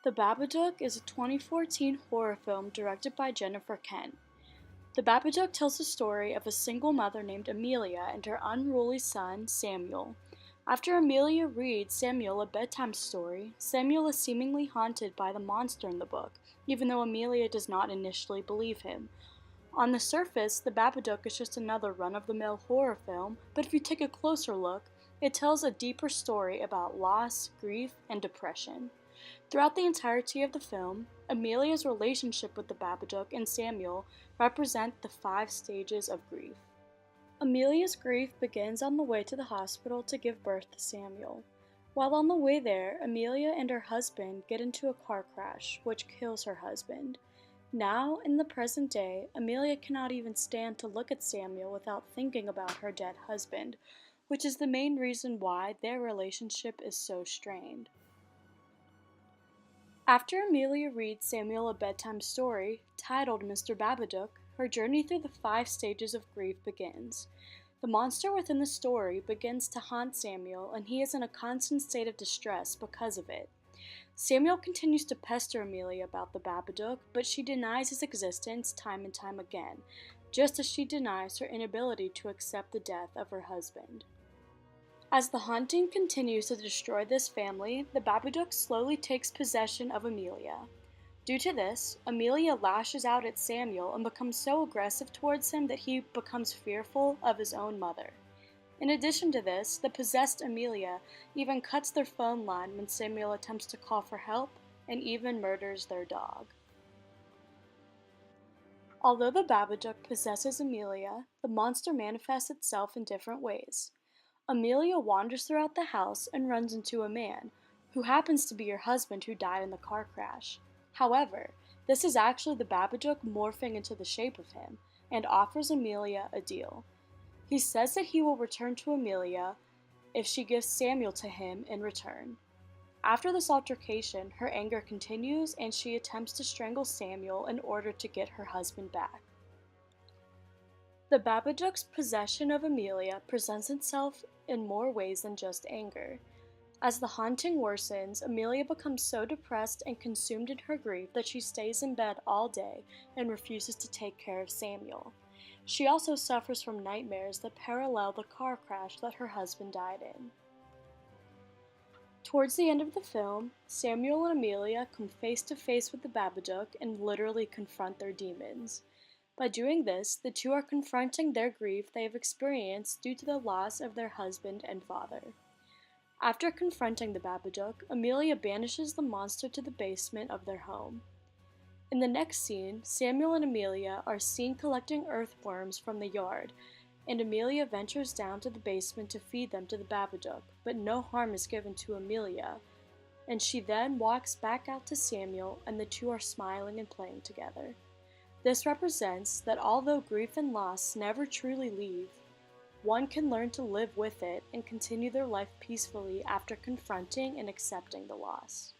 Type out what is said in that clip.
The Babadook is a 2014 horror film directed by Jennifer Kent. The Babadook tells the story of a single mother named Amelia and her unruly son, Samuel. After Amelia reads Samuel a bedtime story, Samuel is seemingly haunted by the monster in the book, even though Amelia does not initially believe him. On the surface, The Babadook is just another run-of-the-mill horror film, but if you take a closer look, it tells a deeper story about loss, grief, and depression. Throughout the entirety of the film, Amelia's relationship with the Babadook and Samuel represent the 5 stages of grief. Amelia's grief begins on the way to the hospital to give birth to Samuel. While on the way there, Amelia and her husband get into a car crash, which kills her husband. Now, in the present day, Amelia cannot even stand to look at Samuel without thinking about her dead husband, which is the main reason why their relationship is so strained. After Amelia reads Samuel a bedtime story, titled Mr. Babadook, her journey through the 5 stages of grief begins. The monster within the story begins to haunt Samuel, and he is in a constant state of distress because of it. Samuel continues to pester Amelia about the Babadook, but she denies his existence time and time again, just as she denies her inability to accept the death of her husband. As the haunting continues to destroy this family, the Babadook slowly takes possession of Amelia. Due to this, Amelia lashes out at Samuel and becomes so aggressive towards him that he becomes fearful of his own mother. In addition to this, the possessed Amelia even cuts their phone line when Samuel attempts to call for help, and even murders their dog. Although the Babadook possesses Amelia, the monster manifests itself in different ways. Amelia wanders throughout the house and runs into a man, who happens to be her husband who died in the car crash. However, this is actually the Babadook morphing into the shape of him, and offers Amelia a deal. He says that he will return to Amelia if she gives Samuel to him in return. After this altercation, her anger continues and she attempts to strangle Samuel in order to get her husband back. The Babadook's possession of Amelia presents itself in more ways than just anger. As the haunting worsens, Amelia becomes so depressed and consumed in her grief that she stays in bed all day and refuses to take care of Samuel. She also suffers from nightmares that parallel the car crash that her husband died in. Towards the end of the film, Samuel and Amelia come face to face with the Babadook and literally confront their demons. By doing this, the two are confronting their grief they have experienced due to the loss of their husband and father. After confronting the Babadook, Amelia banishes the monster to the basement of their home. In the next scene, Samuel and Amelia are seen collecting earthworms from the yard, and Amelia ventures down to the basement to feed them to the Babadook, but no harm is given to Amelia, and she then walks back out to Samuel and the two are smiling and playing together. This represents that although grief and loss never truly leave, one can learn to live with it and continue their life peacefully after confronting and accepting the loss.